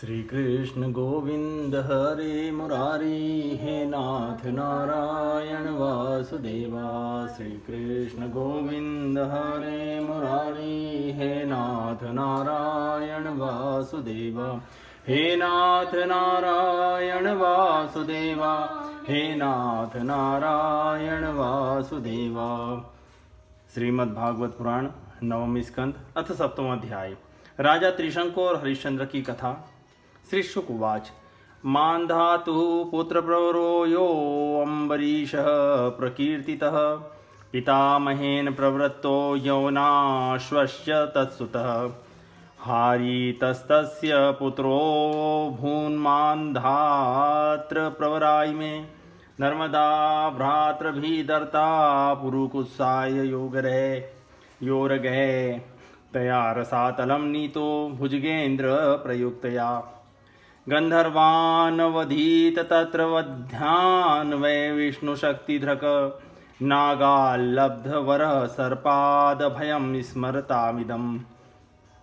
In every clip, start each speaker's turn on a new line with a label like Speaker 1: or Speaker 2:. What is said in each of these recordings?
Speaker 1: श्री कृष्ण गोविंद हरे मुरारी, हे नाथ नारायण वासुदेवा। श्री कृष्ण गोविंद हरे मुरारी, हे नाथ नारायण वासुदेवा। हे नाथ नारायण वासुदेवा, हे नाथ नारायण वासुदेवा। श्रीमद्भागवत पुराण नवमी स्कंद अथ सप्तम अध्याय। राजा त्रिशंकु और हरिश्चंद्र की कथा। श्री शुक उवाच। मान्धातु पुत्रप्रवरो यो अम्बरीशः प्रकीर्तितः, पितामहेन प्रवृत्तो यौनाश्वश्च तत्सुतः। हारीतस्तस्य पुत्रो भून्मान्धात्र प्रवराय मे, नर्मदा भ्रातृभिदर्ता पुरुकुत्साय योरगः। तया रसातलं नीतो भुजगेन्द्र प्रयुक्तया, गन्धर्वानवधीत तत्र वध्यान् वै विष्णुशक्तिधृक्। नागाल्लब्धवरः सर्पादभयं स्मरतामिदम्।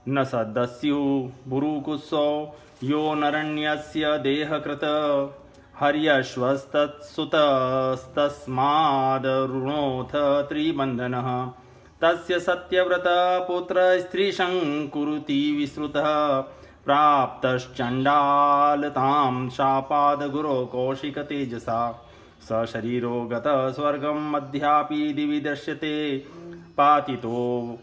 Speaker 1: न सदस्युः बुरुकुत्सो यो नरण्यस्य देहकृत, हर्यश्वस्तत्सुतस्तस्मादरुणोऽथ त्रिबन्धनः। तस्य सत्यव्रत पुत्र स्त्रीशङ्कुरुति विश्रुतः, प्राप्तश्चण्डालतां शापाद गुरो कौशिक तेजसा। सशरीरो गतः स्वर्गं मध्यापि दिवि दृश्यते, पातितो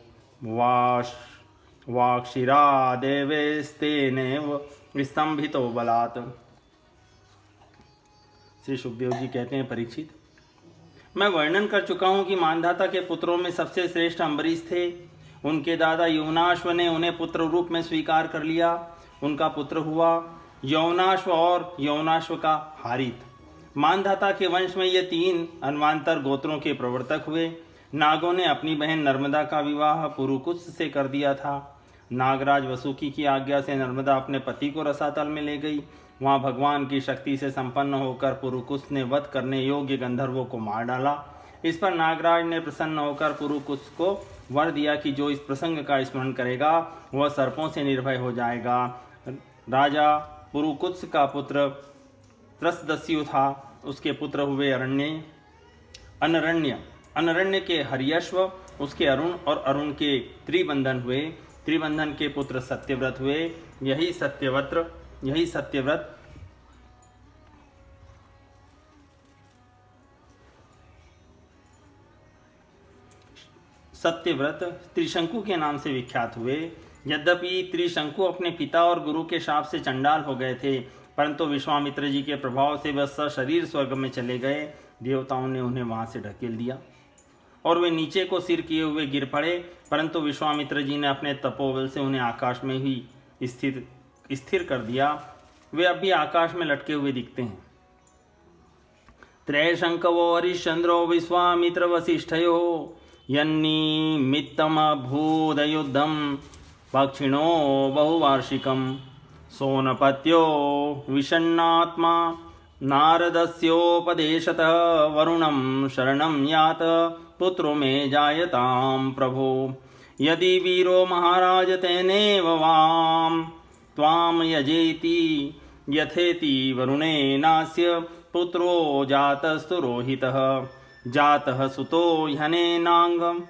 Speaker 1: वाक्षिरा देवेस्तेनेव स्तंभितो बलात्। श्री सुखदेव जी कहते हैं, परीक्षित, मैं वर्णन कर चुका हूँ कि मानधाता के पुत्रों में सबसे श्रेष्ठ अम्बरीश थे। उनके दादा यौनाश्व ने उन्हें पुत्र रूप में स्वीकार कर लिया। उनका पुत्र हुआ यौनाश्व और यौनाश्व का हारित। मानधाता के वंश में ये तीन अन्वांतर गोत्रों के प्रवर्तक हुए। नागों ने अपनी बहन नर्मदा का विवाह पुरुकुत्स से कर दिया था। नागराज वसुकी की आज्ञा से नर्मदा अपने पति को रसातल में ले गई। वहाँ भगवान की शक्ति से संपन्न होकर पुरुकुत्स ने वध करने योग्य गंधर्वों को मार डाला। इस पर नागराज ने प्रसन्न होकर पुरुकुत्स को वर दिया कि जो इस प्रसंग का स्मरण करेगा वह सर्पों से निर्भय हो जाएगा। राजा पुरुकुत्स का पुत्र त्रसदस्यु था। उसके पुत्र हुए अनरण्य के हरियश्व, उसके अरुण और अरुण के त्रिबंधन हुए। त्रिबंधन के पुत्र सत्यव्रत हुए। यही सत्यव्रत त्रिशंकु के नाम से विख्यात हुए। यद्यपि त्रिशंकु अपने पिता और गुरु के शाप से चंडाल हो गए थे, परंतु विश्वामित्र जी के प्रभाव से वह सशरीर स्वर्ग में चले गए। देवताओं ने उन्हें वहां से ढकेल दिया और वे नीचे को सिर किए हुए गिर पड़े, परंतु विश्वामित्र जी ने अपने तपोबल से उन्हें आकाश में ही स्थिर कर दिया। वे अभी आकाश में लटके हुए दिखते हैं। त्रयशंकवो हरिश्चंद्रो विश्वामित्र वसिष्ठयो, यन्निमित्तमभूदयुद्धं पक्षिणो बहुवार्षिकं। सोनपत्यो विषण्णात्मा नारदस्योपदेशतः, वरुणं शरणं यात पुत्रो मे जायतां प्रभो। यदि वीरो महाराज तेनेव वां त्वां यजेति, यथेति वरुणेनास्य पुत्रो जातस्तु रोहितः। जातः सुतो ह्यनेनांगं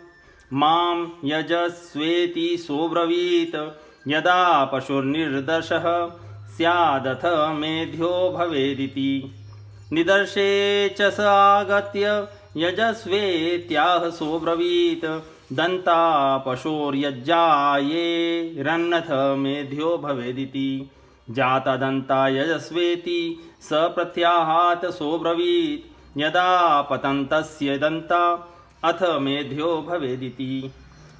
Speaker 1: मां यजस्वेति सोब्रवीत, यदा पशुर्निर्दशः स्यादथ मेध्यो भवेदिति। निदर्शे च स आगत्य यजस्वेत्याह सोब्रवीत, दन्ता पशोर्यज्जाये रन्नथ मेध्यो भवेदिति। जाता दन्ता यजस्वेति स प्रत्याहात सोब्रवीत, यदा पतन्तस्य दन्ता अथ मेध्यो भवेदिति।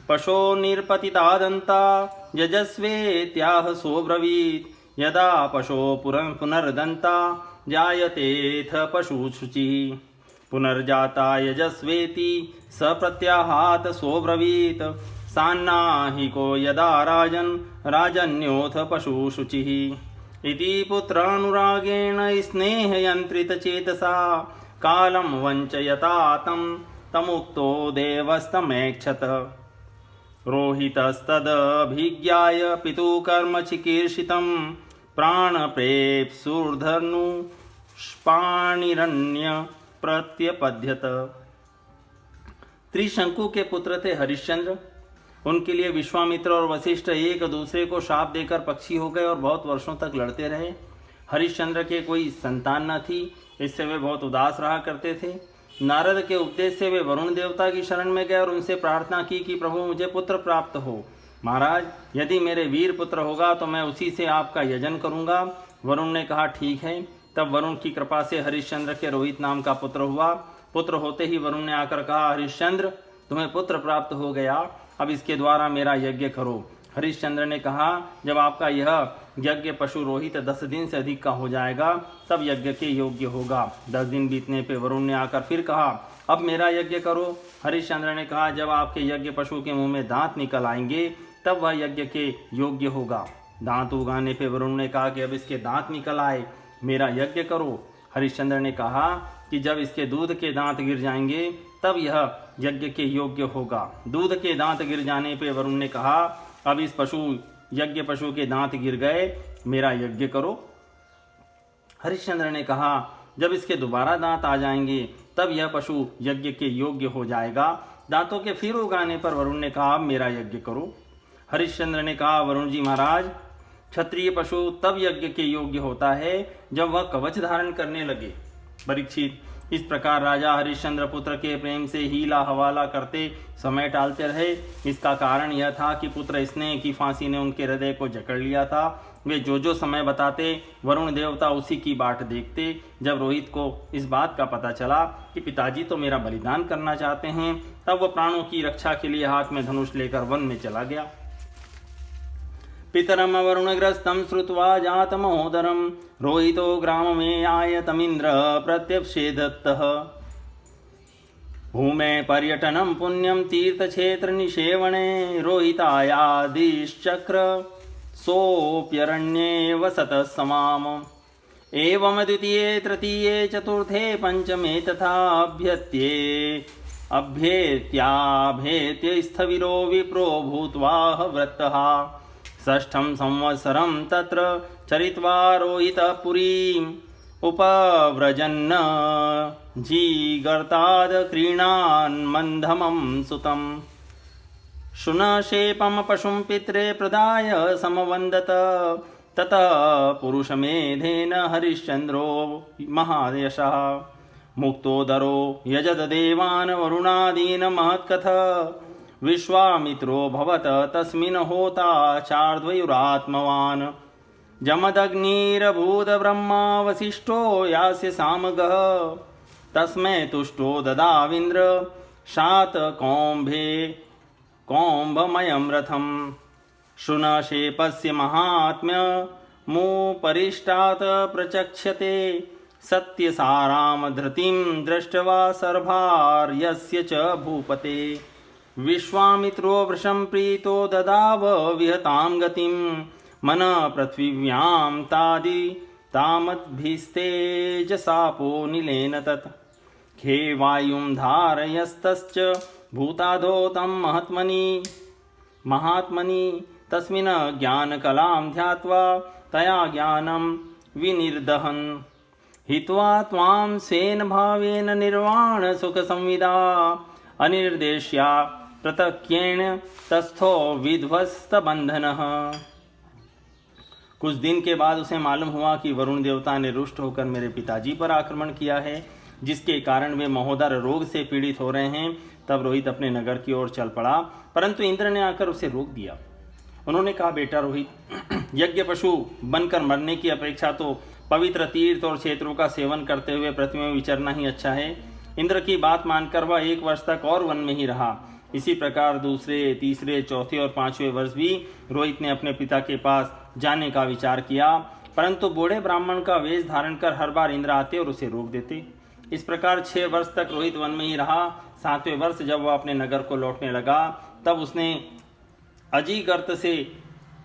Speaker 1: पशो निर्पतिता दन्ता यजस्वेत्याह सोब्रवीत, यदा पशो पुनर्दन्ता जायतेऽथ पशुशुचिः। पुनर्जाता यजस्वेति स प्रत्याहात सोब्रवीत, सान्नाहिको यदा राजन्योऽथ पशुशुचिः। इति पुत्रानुरागेण स्नेहयन्त्रितचेतसा, कालं वञ्चयता तमुक्तो देवस्तमेक्षत। रोहितस्तदभिज्ञाय पितुः कर्म चिकीर्षितं, प्राण प्रेप सूर्धनु पाणिरण्य प्रत्यपद्यत। त्रिशंकु के पुत्र थे हरिश्चंद्र। उनके लिए विश्वामित्र और वशिष्ठ एक दूसरे को शाप देकर पक्षी हो गए और बहुत वर्षों तक लड़ते रहे। हरिश्चंद्र के कोई संतान न थी, इससे वे बहुत उदास रहा करते थे। नारद के उपदेश से वे वरुण देवता की शरण में गए और उनसे प्रार्थना की कि प्रभु मुझे पुत्र प्राप्त हो। महाराज, यदि मेरे वीर पुत्र होगा तो मैं उसी से आपका यजन करूंगा। वरुण ने कहा ठीक है। तब वरुण की कृपा से हरिश्चंद्र के रोहित नाम का पुत्र हुआ। पुत्र होते ही वरुण ने आकर कहा, हरिश्चंद्र तुम्हें पुत्र प्राप्त हो गया, अब इसके द्वारा मेरा यज्ञ करो। हरिश्चंद्र ने कहा, जब आपका यह यज्ञ पशु रोहित 10 दिन से अधिक का हो जाएगा तब यज्ञ के योग्य होगा। 10 दिन बीतने पे वरुण ने आकर फिर कहा, अब मेरा यज्ञ करो। हरिश्चंद्र ने कहा, जब आपके यज्ञ पशु के मुंह में दांत निकल आएंगे तब वह यज्ञ के योग्य होगा। दांत उगाने पे वरुण ने कहा कि अब इसके दांत निकल आए, मेरा यज्ञ करो। हरिश्चंद्र ने कहा कि जब इसके दूध के दांत गिर जाएंगे तब यह यज्ञ के योग्य होगा। दूध के दांत गिर जाने पे वरुण ने कहा, अब इस यज्ञ पशु के दांत गिर गए, मेरा यज्ञ करो। हरिश्चंद्र ने कहा, जब इसके दोबारा दांत आ जाएंगे तब यह पशु यज्ञ के योग्य हो जाएगा। दांतों के फिर उगाने पर वरुण ने कहा, मेरा यज्ञ करो। हरिश्चंद्र ने कहा, वरुण जी महाराज, क्षत्रिय पशु तब यज्ञ के योग्य होता है जब वह कवच धारण करने लगे। परीक्षित, इस प्रकार राजा हरिश्चंद्र पुत्र के प्रेम से हीला हवाला करते समय टालते रहे। इसका कारण यह था कि पुत्र स्नेह की फांसी ने उनके हृदय को जकड़ लिया था। वे जो समय बताते वरुण देवता उसी की बाट देखते। जब रोहित को इस बात का पता चला कि पिताजी तो मेरा बलिदान करना चाहते हैं, तब वह प्राणों की रक्षा के लिए हाथ में धनुष लेकर वन में चला गया। पितरम वरुणग्रस्तं श्रुत्वा जात महोदरम रोहितो ग्राम में आयतमिंद्र प्रत्यक्षेदत्तः। भूमे पर्यटनं पुण्यम तीर्थक्षेत्र निषेवणे रोहितायादिश्चक्र सोऽप्यरण्ये वसतः समाम। एवं द्वितीये तृतीये चतुर्थे पंचमे तथा अभ्येत्याभेत्य स्थविरो विप्रो भूत्वा वृत्तः। षष्ठं संवत्सरं तत्र चरित्वा रोहितः पुरीम् उपव्रजन् जीगर्ताद् क्रीणान् मन्धमं सुतम्। शुनशेपं पशुं पित्रे प्रदाय समवन्दत। ततः पुरुषमेधेन हरिश्चन्द्रो महायशः मुक्तोदरो यजत देवान् वरुणादीन् महत्कथ। विश्वामित्रो भवत तस्मिन् होता चार्द्वयुरात्मवान्। जमदग्निरभूत ब्रह्मा वसिष्ठो यास्य सामगः। तस्मै तुष्टो ददाविन्द्र शातकौम्भमयं रथम्। शुनशेपस्य महात्म्यमुपरिष्टात् प्रचक्ष्यते। सत्यसारां धृतिं दृष्ट्वा सर्भार्यस्य च भूपते। विश्वामित्रो वृषं प्रीतो ददाव विहतां गतिं। मन पृथिव्यां तामद्भिस्तेजसापो निलेन तत्। खे वायुं धारयस्तश्च भूताधो तं महात्मनि। तस्मिन् ज्ञानकलां ध्यात्वा तया ज्ञानं विनिर्दहन्। हित्वा त्वां स्वेन भावेन निर्वाण सुख संविदा। अनिर्देश्या प्रतक्येण तस्थो विध्वस्त बंधनः। कुछ दिन के बाद उसे मालूम हुआ कि वरुण देवता ने रुष्ट होकर मेरे पिताजी पर आक्रमण किया है, जिसके कारण वे महोदर रोग से पीड़ित हो रहे हैं। तब रोहित अपने नगर की ओर चल पड़ा, परंतु इंद्र ने आकर उसे रोक दिया। उन्होंने कहा, बेटा रोहित, यज्ञ पशु बनकर मरने की अपेक्षा तो पवित्र तीर्थ और क्षेत्रों का सेवन करते हुए पृथ्वी में विचरना ही अच्छा है। इंद्र की बात मानकर वह 1 वर्ष तक और वन में ही रहा। इसी प्रकार दूसरे, तीसरे, चौथे और 5वें वर्ष भी रोहित ने अपने पिता के पास जाने का विचार किया, परंतु बूढ़े ब्राह्मण का वेश धारण कर हर बार इंद्र आते और उसे रोक देते। इस प्रकार 6 वर्ष तक रोहित वन में ही रहा। 7वें वर्ष जब वह अपने नगर को लौटने लगा, तब उसने अजीगर्त से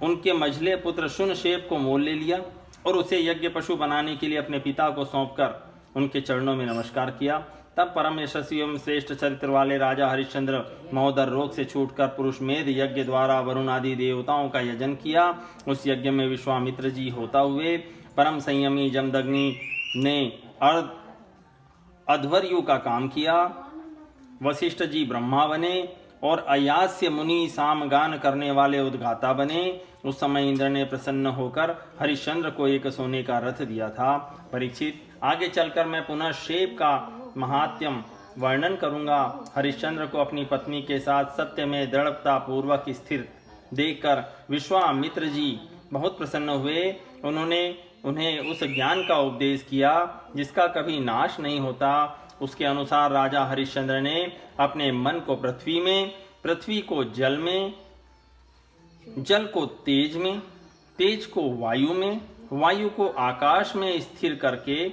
Speaker 1: उनके मझले पुत्र शुनशेप को मोल ले लिया और उसे यज्ञ पशु बनाने के लिए अपने पिता को सौंपकर उनके चरणों में नमस्कार किया। तब परम यशस्वी एवं श्रेष्ठ चरित्र वाले राजा हरिश्चंद्र महोदर रोग से छूटकर पुरुष मेध यज्ञ द्वारा वरुण आदि देवताओं का यजन किया। उस यज्ञ में विश्वामित्र जी होता हुए परम संयमी जमदग्नि ने अध्वर्यु का काम किया। वशिष्ठ जी ब्रह्मा बने और अयास्य मुनि सामगान करने वाले उद्गाता बने। उस समय इंद्र ने प्रसन्न होकर हरिश्चंद्र को एक सोने का रथ दिया था। परीक्षित, आगे चलकर मैं पुनः शेप का महात्म्य वर्णन करूंगा। हरिश्चंद्र को अपनी पत्नी के साथ सत्य में दृढ़ता पूर्वक स्थिर देखकर विश्वामित्र जी बहुत प्रसन्न हुए। उन्होंने उन्हें उस ज्ञान का उपदेश किया जिसका कभी नाश नहीं होता। उसके अनुसार राजा हरिश्चंद्र ने अपने मन को पृथ्वी में, पृथ्वी को जल में, जल को तेज में, तेज को वायु में, वायु को आकाश में स्थिर करके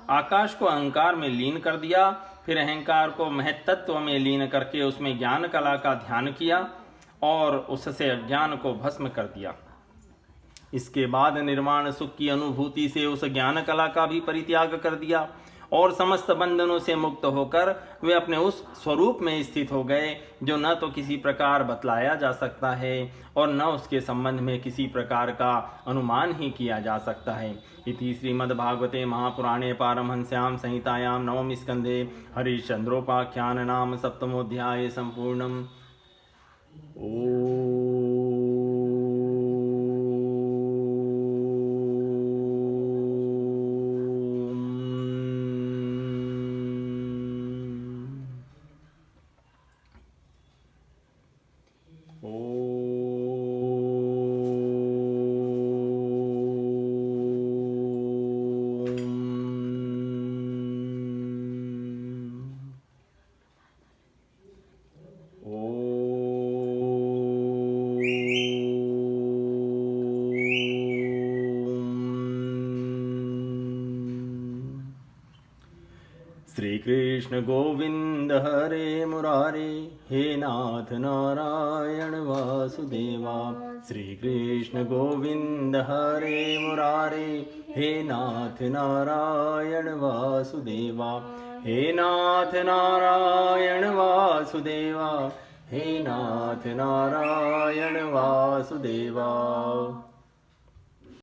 Speaker 1: आकाश को अहंकार में लीन कर दिया। फिर अहंकार को महत्तत्व में लीन करके उसमें ज्ञान कला का ध्यान किया और उससे अज्ञान को भस्म कर दिया। इसके बाद निर्वाण सुख की अनुभूति से उस ज्ञान कला का भी परित्याग कर दिया और समस्त बंधनों से मुक्त होकर वे अपने उस स्वरूप में स्थित हो गए जो न तो किसी प्रकार बतलाया जा सकता है और न उसके संबंध में किसी प्रकार का अनुमान ही किया जा सकता है। इति श्रीमद्भागवते महापुराणे पारमहंस्यां संहितायां नवम स्कंधे हरिश्चंद्रोपाख्यान नाम सप्तमोऽध्याय संपूर्णम्। श्री कृष्ण गोविंद हरे मुरारे, हे नाथ नारायण वासुदेवा। श्री कृष्ण गोविंद हरे मुरारे, हे नाथ नारायण वासुदेवा। हे नाथ नारायण वासुदेवा, हे नाथ नारायण वासुदेवा।